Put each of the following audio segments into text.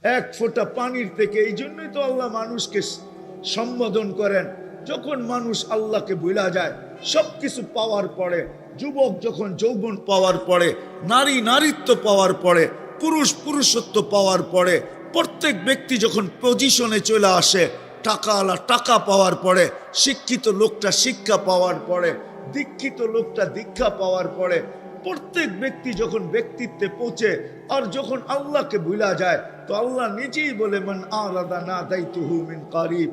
এক ফোঁটা পানির থেকে। এই জন্যই তো আল্লাহ মানুষকে সম্বোধন করেন, যখন মানুষ আল্লাহকে ভুলা যায়, সবকিছু পাওয়ার পরে, যুবক যখন যৌবন পাওয়ার পরে, নারী নারীত্ব পাওয়ার পরে, পুরুষ পুরুষত্ব পাওয়ার পরে, প্রত্যেক ব্যক্তি যখন পজিশনে চলে আসে, টাকাওয়ালা টাকা পাওয়ার পরে, শিক্ষিত লোকটা শিক্ষা পাওয়ার পরে, দীক্ষিত লোকটা দীক্ষা পাওয়ার পরে, প্রত্যেক ব্যক্তি যখন ব্যক্তিত্বে পৌঁছে আর যখন আল্লাহকে ভুলা যায়, তো আল্লাহ নিজেই বলে, মান আরাদা না দাইতুহু মিন কারিব,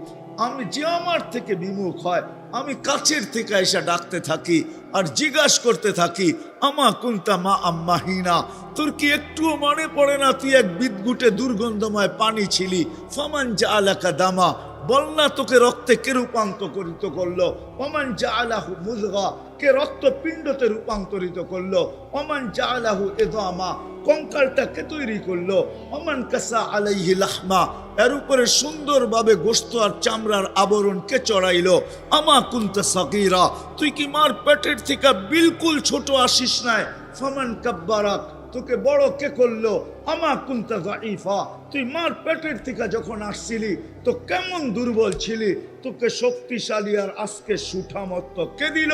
আমি যে আমার থেকে বিমুখ হয়, আমি কাছের থেকে এসে ডাকতে থাকি আর জিজ্ঞাসা করতে থাকি, আমা কুনতা মা আম্মাহিনা, তোর কি একটুও মনে পড়ে না তুই এক বিদঘুটে দুর্গন্ধময় পানি ছিলি? ফামান জাআলাকা দামা, বল না তোকে রক্তে কে রূপান্তরিত করলো? ওমান জাআলাহু মুযগা, কে রক্তপিণ্ডতে রূপান্তরিত করলো? ওমান জাআলাহু ইযামা, কঙ্কালটা কে তৈরি করলো? ওমান কাসা আলাইহি লাহমা, এর উপরে সুন্দরভাবে গোশত আর চামড়ার আবরণ কে চড়াইলো? আমা কুনতা সাগীরা, তুই কি মার পেটের থেকে বিলকুল ছোট আসিস নাই? ফামান কাব্বারাক, তোকে বড় কে করলো? আমা কুনতা যায়ীফা, তুই মার পেটের থেকে যখন আসছিলি তো কেমন দুর্বল ছিলি, তোকে শক্তিশালী আর আজকে সুঠামত্ব কে দিল?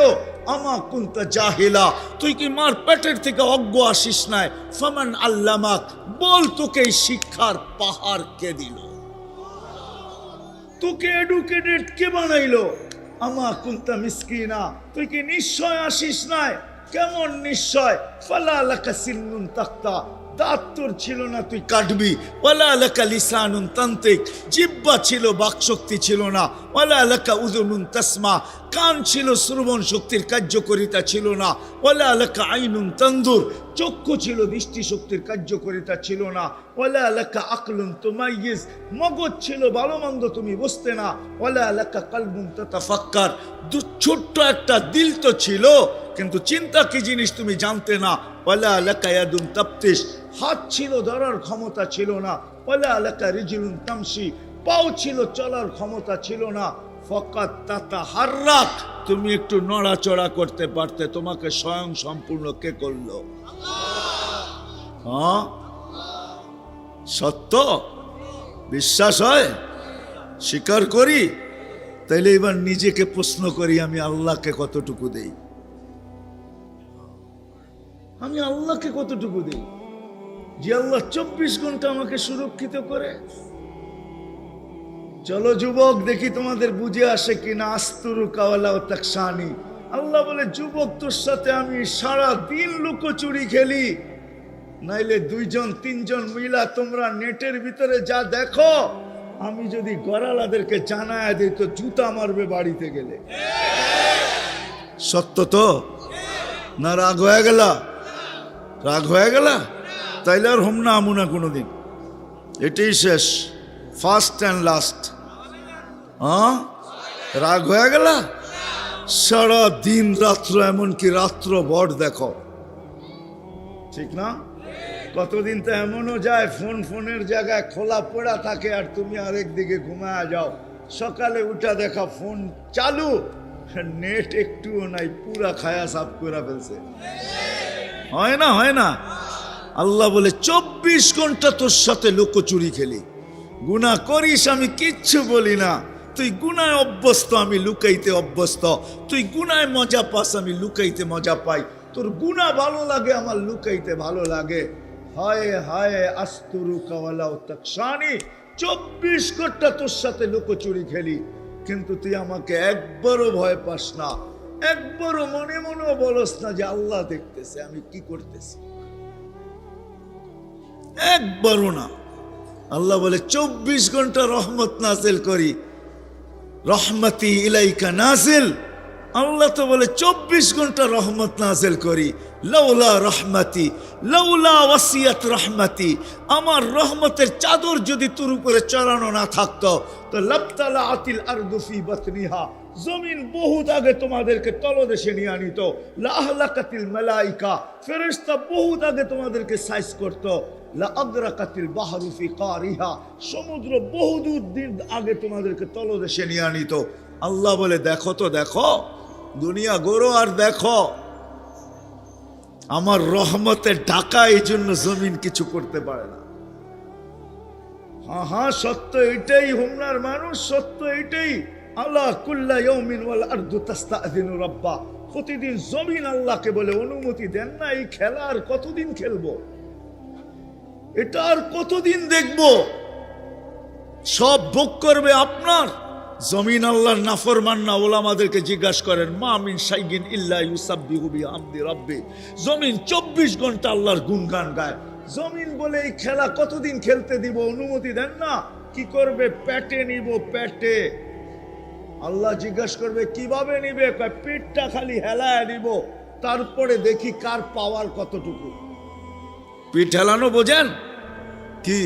আমা কুনতা জাহিলা, তুই কি মার পেটের থেকে অজ্ঞ আসিস নাই? ফামান আল্লামাক, বল তোকে শিক্ষার পাহাড় কে দিল? তোকে এডুকেটেড কে বানাইলো? আমা কুনতা মিসকিনা, তুই কি নিশ্চয় আসিস নাই? কেমন নিশ্চয়? ফালা লাকা সিন্নুন তাক্তা, দাঁত তোর ছিল না তুই কাটবি। ওয়ালা লাকা লিসানুন তান্তিক, জিহ্বা ছিল বাকশক্তি ছিল না। ওয়ালা লাকা উযুনুন তাসমা, কান ছিল শ্রবণ শক্তির কার্যকারিতা ছিল না। ওয়ালা লাকা আইনুন তানদুর, চক্ষু ছিল দৃষ্টি শক্তির কার্যকারিতা ছিল না। ওয়ালা লাকা আকলুন তুমাইয়িজ, মগজ ছিল ভালো মন্দ তুমি বুঝতে না। ওয়ালা লাকা কলবুন তাতাফাক্কার, ছোট্ট একটা দিল তো ছিল কিন্তু চিন্তা কি জিনিস তুমি জানতে না। ওয়ালা লাকা ইয়াদুন তাবতিশ, হাত ছিল ধরার ক্ষমতা ছিল না। ওয়ালা লাকা রিজলুন তামশি, পাও ছিল চলার ক্ষমতা ছিল না। ফাকাত তাতাহাররাক, তুমি একটু নড়াচড়া করতে পারতে, তোমাকে স্বয়ং সম্পূর্ণ কে করলো? হ্যাঁ, সত্য বিশ্বাস হয়, স্বীকার করি। তাইলে এবার নিজেকে প্রশ্ন করি, আমি আল্লাহকে কতটুকু দেই? আমি আল্লাহকে কতটুকু দেই যে আল্লাহ 24 ঘন্টা আমাকে সুরক্ষিত করে? চলো যুবক, দেখি তোমাদের বুঝে আসে কিনা। আস্তুরু কাওয়ালা ও তাকসানি, আল্লাহ বলে, যুবক তোর সাথে আমি সারা দিন লুকোচুরি খেলি, নাইলে 2জন 3জন মিলা তোমরা নেটের ভিতরে যা দেখো, আমি যদি গড়ালাদেরকে জানায় দিই তো জুতা মারবে বাড়িতে গেলে। সত্য তো না? রাগ হয়ে গেল? রাগ হয়ে গেল? তাইলে আর হোম না আমু না কোনোদিন, এটাই শেষ, ফার্স্ট অ্যান্ড লাস্ট। হ্যাঁ, রাগ হয়ে গেল? সারা দিন রাত্র, এমনকি রাত্র ভর দেখো, ঠিক না? কতদিন তো এমনও যায় ফোনের জায়গায় খোলা পড়া থাকে আর তুমি আরেক দিকে ঘুমায় যাও। সকালে উঠা দেখা ফোন চালু, নেট একটুও নাই, পুরা খায়া সাফ করে ফেলছে। হয় না? হয় না? আল্লাহ বলে 24 ঘন্টা তোর সাথে লুকোচুরি খেলি, গুনাহ করিস আমি কিচ্ছু বলি না, তুই গুনায় অভ্যস্ত আমি লুকাইতে অভ্যস্ত, তুই গুনায় মজা পাস আমি লুকাইতে মজা পাই, তোর গুনাহ ভালো লাগে আমার লুকাইতে ভালো লাগে। হায় হায় আস্তুরু কাওয়ালা ও তাকসানি, 24 ঘন্টা তোর সাথে লুকোচুরি খেলি, কিন্তু তুই আমাকে একবারও ভয় পাস না, একবারও মনে মনেও বলস না যে আল্লাহ দেখতেছে আমি কি করতেছি, একবারও না। আল্লাহ বলে 24 ঘন্টা রহমত নাজিল করি, রহমতি ইলাইকা নাজিল। আল্লাহ তো বলে 24 ঘন্টা রহমত নাজিল করি। লাউলা রহমতি, লাউলা ওয়াসিয়াত রহমতি, আমার রহমতের চাদর যদি তোর উপরে চড়ানো না থাকতো তো লাবতালা আতিল আরদু ফি বাতনিহা, জমিন বহুত আগে তোমাদেরকে তলদেশে নিয়ে আনিত। লাহলাকাতিল মালাইকা, ফেরেশতা বহুত আগে তোমাদেরকে সাইজ করত। লা আদরাকাতিল বাহরু ফি কারিহা, সমুদ্র বহুদূর দিন আগে তোমাদেরকে তলদেশে নিয়ে আনিত। আল্লাহ বলে, দেখো তো দেখো, দুনিয়া গড়ো আর দেখো, আমার রহমতের ঢাকা, এই জন্য জমিন কিছু করতে পারে না। হ্যাঁ হ্যাঁ, সত্য এটাই, হোমনার মানুষ, সত্য এটাই। আল্লাহ কুল্লা ইয়াউমিন ওয়াল আরদু তাস্তাযিনু রাব্বা, প্রতিদিন জমিন আল্লাহকে বলে অনুমতি দেন না। এই খেলা আর কতদিন খেলবো, এটা আর কতদিন দেখবো? সব ভোগ করবে আপনার জমিন। আল্লাহর নাফরমান না, ওলামাদেরকে জিজ্ঞাসা করেন, মা মিন শাইইন ইল্লা ইউসাব্বিহু বিহামদি রাব্বি। জমিন 24 ঘন্টা আল্লাহর গুণগান গায়। জমিন বলে এই খেলা কতদিন খেলতে দিব, অনুমতি দেন না। কি করবে? পেটে নিব, পেটে। আল্লাহ জিজ্ঞাসা করবে কিভাবে নিবে? পেটটা খালি হেলায় নিব, তারপরে দেখি কার পাওয়ার কতটুকু। পিঠ হেলানো বোঝেন কি?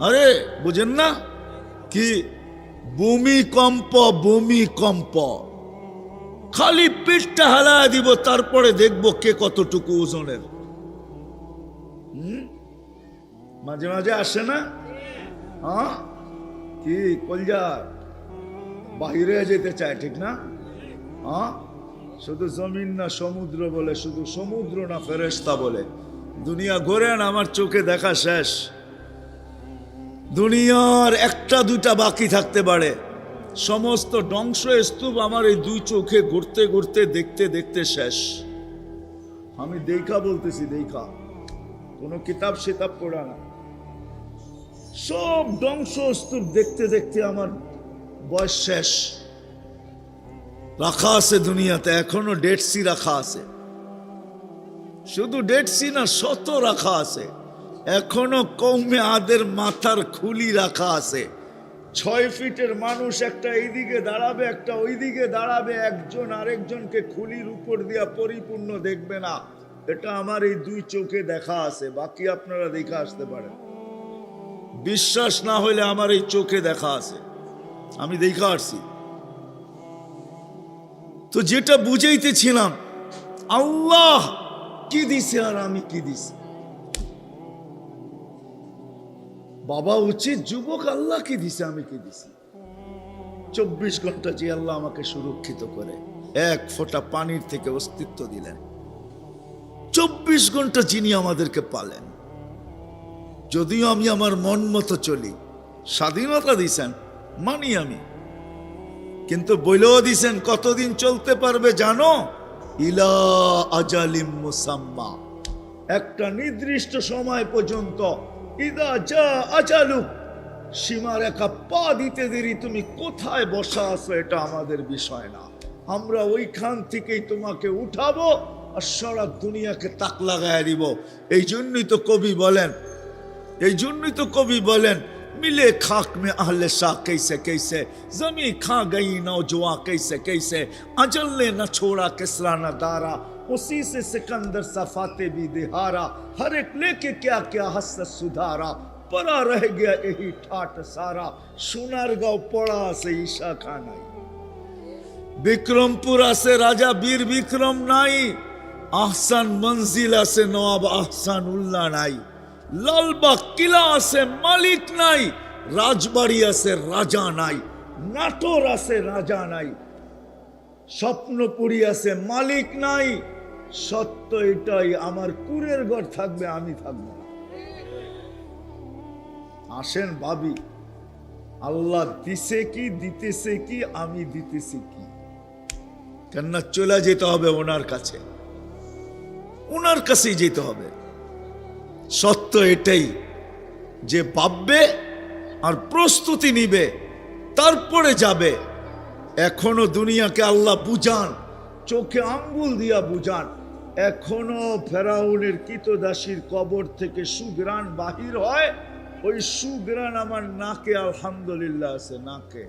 আরে বুঝেন না কি? ভূমিকম্প, ভূমিকম্প। খালি পিঠটা হেলায় দিব, তারপরে দেখবো কে কতটুকু ওজনের। মাঝে মাঝে আসে না? হ্যাঁ, কি কলজা বাহিরে যেতে চায়, ঠিক না? হ্যাঁ, শুধু জমিন না সমুদ্র বলে, শুধু সমুদ্র না ফেরেশতা বলে। দুনিয়া ঘোরেন, আমার চোখে দেখা শেষ। দুনিয়ার একটা দুটা বাকি থাকতে পারে, সমস্ত ধ্বংস স্তূপ আমার এই দুই চোখে ঘুরতে ঘুরতে দেখতে দেখতে শেষ। আমি দেখা বলতেছি, দেখা, কোনো কিতাব সিতাব পড়া না। সব ধ্বংস স্তূপ দেখতে দেখতে আমার বয়স শেষ। রাখা আছে দুনিয়াতে এখনো ডেড সি রাখা আছে। শুধু ডেড সি না, শত রাখা আছে এখনো। কৌমে আদের মাথার খুলি রাখা আছে। 6 ফিটের মানুষ একটা এইদিকে দাঁড়াবে, একটা ওইদিকে দাঁড়াবে, একজন আরেকজনকে খুলির উপর দিয়া পরিপূর্ণ দেখবে না। এটা আমার এই দুই চোখে দেখা আছে, বাকি আপনারা দেখে আসতে পারেন। বিশ্বাস না হইলে আমার এই চোখে দেখা আছে, আমি দেখে আসছি। তো যেটা বুঝাইতেছিলাম, আল্লাহ কি দিছে আর আমি কি দিছি। বাবা উচিত যুবক, আল্লাহ কি দিছে আমি কি দিছি। 24 ঘন্টা যে আল্লাহ আমাকে সুরক্ষিত করে, এক ফোঁটা পানির থেকে অস্তিত্ব দিলেন। 24 ঘন্টা যিনি আমাদেরকে পালেন। যদিও আমি আমার মন মতো চলি, স্বাধীনতা দিছেন মানি আমি, কিন্তু বলেও দিছেন কতদিন চলতে পারবে জানো? ইলা আজালিম মুসাম্মা, একটা নির্দিষ্ট সময় পর্যন্ত। ইদা যা আজালু, সীমারেখা পা দিতে দেরি। তুমি কোথায় বসা আছো এটা আমাদের বিষয় না, আমরা ওইখান থেকেই তোমাকে উঠাবো আর সারা দুনিয়াকে তাক লাগায় দিব। এই জন্যই তো কবি বলেন, मिले खाक में अहले शाह कैसे कैसे, जमी खा गई नौजवा कैसे कैसे, अजल ने न छोड़ा किसरा न दारा, उसी से सिकंदर सफाते भी दिहारा, हर एक लेके क्या क्या हसरत सुधारा, परा रह गया यही ठाट सारा, सोनार गांव पड़ा से ईशा खानाई। विक्रमपुरा से राजा वीर विक्रम नाई, आहसान मंजिला से नवाब आहसान उल्ला नाई, लालबाग किला আছে মালিক নাই, রাজবাড়ি আছে রাজা নাই, নাটোর আছে রাজা নাই, স্বপ্নপুরী আছে মালিক নাই। সত্য এটাই, আমার কুরের ঘর থাকবে, আমি থাকবো না। আসেন ভাবি, আল্লাহ দিছে কি, দিতেছে কি, আমি দিতেছি কি। কেননা চলে যেতে হবে ওনার কাছে, ওনার কাছেই যেতে হবে। সত্য এটাই যে ভাববে আর প্রস্তুতি নিবে, তারপরে যাবে। এখনো দুনিয়াকে আল্লাহ বুঝান, চোখে আঙ্গুল দিয়া বুঝান। এখনো ফেরাউনের কৃতদাসীর কবর থেকে সুগ্রাণ বাহির হয়, ওই সুগ্রাণ আমার নাকে আলহামদুলিল্লাহ আছে, নাকে।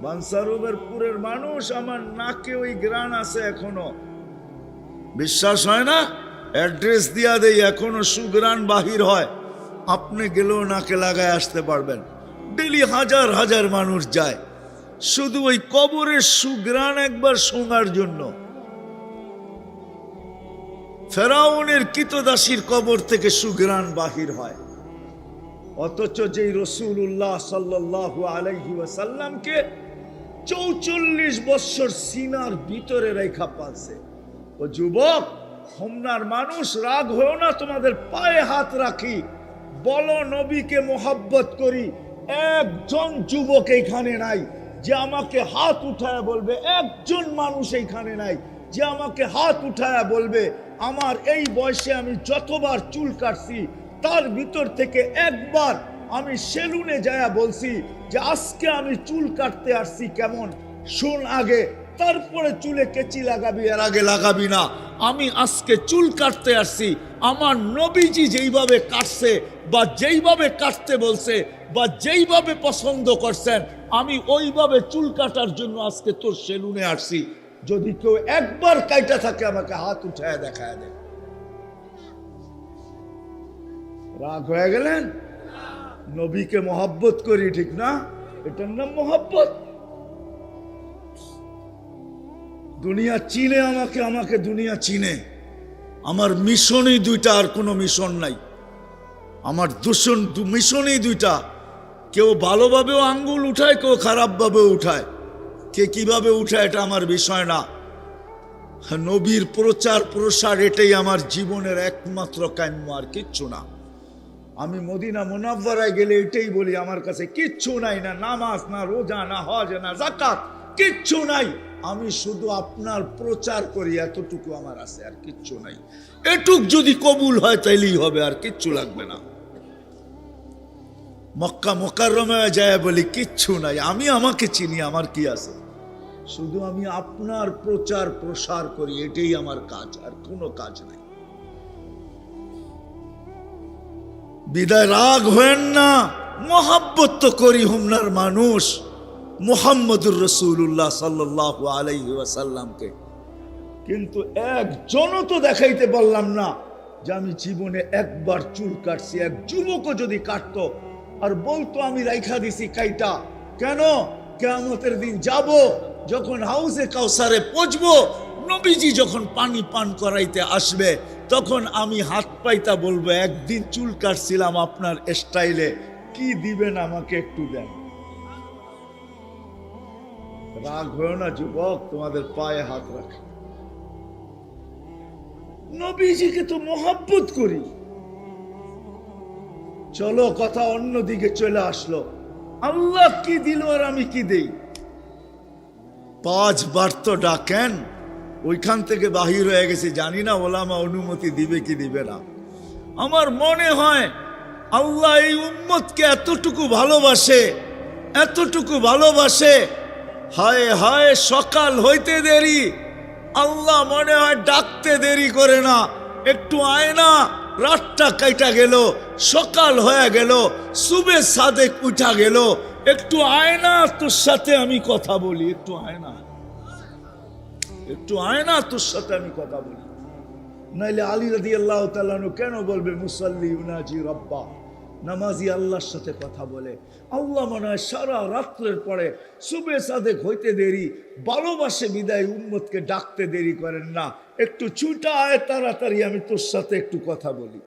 বানসারুবের পুরের মানুষ, আমার নাকে ওই গ্রাণ আছে এখনো। বিশ্বাস হয় না? অ্যাড্রেস দিয়া দেই, এখনো সুগ্রাণ বাহির হয়। আপনি গেলেও নাকে লাগায় আসতে পারবেন। ডেলি হাজার হাজার মানুষ যায় শুধু ওই কবরের সুগ্রাণ একবার শোনার জন্য। ফেরাউনের কৃতদাসীর কবর থেকে সুগ্রাণ বাহির হয়, অথচ যেই রাসূলুল্লাহ সাল্লাল্লাহু আলাইহি ওয়াসাল্লামকে 44 বছর সিনার ভিতরে রেখা পালছে। ও যুবক, হোমনার মানুষ, রাগ হয়েও না, তোমাদের পায়ে হাত রাখি, বলো নবীকে মোহাব্বত করি, একজন যুবক এইখানে নাই যে আমাকে হাত উঠায় বলবে, একজন মানুষ এইখানে নাই যে আমাকে হাত উঠায় বলবে আমার এই বয়সে আমি যতবার চুল কাটছি তার ভিতর থেকে একবার আমি সেলুনে যায়া বলছি যে আজকে আমি চুল কাটতে আসছি, কেমন শুন আগে, তারপরে চুলে কেচি লাগাবি, এর আগে লাগাবি না। আমি আজকে চুল কাটতে আসছি, আমার নবীজি যেইভাবে কাটছে বা যেইভাবে কাটতে বলছে বা যেইভাবে পছন্দ করছেন, আমি ওইভাবে চুল কাটার জন্য আজকে তোর সেলুনে আসছি। যদি কেউ একবার কাইটা থাকে আমাকে হাত উঠায় দেখায় দেয়। রাগ হয়ে গেলেন? নবীকে মহব্বত করি, ঠিক না? এটার নাম মহব্বত। দুনিয়া চিনে আমাকে, আমাকে দুনিয়া চিনে। আমার মিশনই দুইটা, আর কোনো মিশন নাই। আমার মিশনই দুইটা। কেউ ভালোভাবেও আঙ্গুল উঠায়, কেউ খারাপভাবেও উঠায়। কে কিভাবে উঠায় এটা আমার বিষয় না। নবীর প্রচার প্রসার এটাই আমার জীবনের একমাত্র কাম্য, আর কিচ্ছু না। আমি মদিনা মুনাওয়ারায় গেলে এটাই বলি, আমার কাছে কিচ্ছু নাই, না নামাজ, না রোজা, না হজ, না যাকাত, কিচ্ছু নাই। আমি শুধু আপনার প্রচার করি, এতটুকু আমার আছে, আর কিচ্ছু নাই। এটুক যদি কবুল হয় তাইলেই হবে, আর কিচ্ছু লাগবে না। মক্কা মুকাররমায় যায় বলি কিচ্ছু নাই, আমি আমাকে চিনি, আমার কি আছে। শুধু আমি আপনার প্রচার প্রসার করি, এটাই আমার কাজ, আর কোনো কাজ নাই। বিদায় রাগ হয়েন না, মোহাব্বত তো করি হুমনার মানুষ মুহাম্মদুর রাসূলুল্লাহ সাল্লাল্লাহু আলাইহি ওয়াসাল্লামকে, কিন্তু একজনও তো দেখাইতে পারলাম না যে আমি জীবনে একবার চুল কাটছি। এক যুবকও যদি কাটতো আর বলতো আমি রাইখা দিছি কাইটা, কেন? কিয়ামতের দিন যাব, যখন হাউজে কাউসারে পৌঁছবো, নবীজি যখন পানি পান করাইতে আসবে, তখন আমি হাত পাইতা বলবো একদিন চুল কাটছিলাম আপনার স্টাইলে, কি দিবেন আমাকে একটু দেন। রাগ হয়েও না যুবক, তোমাদের পায়ে হাত রাখে। নবীজিকে তো মোহাব্বত করি। চলো কথা অন্যদিকে চলে আসলো। আল্লাহ কি দিল আর আমি কি দেই? 5 বার তো ডাকেন, ওইখান থেকে বাহির হয়ে গেছে, জানি না ওলামা অনুমতি দিবে কি দিবে না। আমার মনে হয় আল্লাহ এই উম্মতকে এতটুকু ভালোবাসে, এতটুকু ভালোবাসে। হায় হায়, সকাল হইতে দেরি, আল্লাহ মনে হয় ডাকতে দেরি করে না। একটু আয় না, রাতটা কাইটা গেল, সকাল হয়ে গেল, সুবে সাদেক উঠা গেল, একটু আয় না, তোর সাথে আমি কথা বলি, একটু আয় না, একটু আয় না, তোর সাথে আমি কথা বলি। নাইলে আলী রাদিয়াল্লাহু তাআলা আনহু কেন বলবে মুসাল্লি ইউনাজি রাব্বা, নামাজি আল্লাহর সাথে কথা বলে। আল্লাহ মনে হয় সারা রাত্রের পরে সুবে সাদেক হইতে দেরি, ভালোবাসে বিদায় উম্মতকে ডাকতে দেরি করেন না। একটু ছুটা আয় তাড়াতাড়ি, আমি তোর সাথে একটু কথা বলি।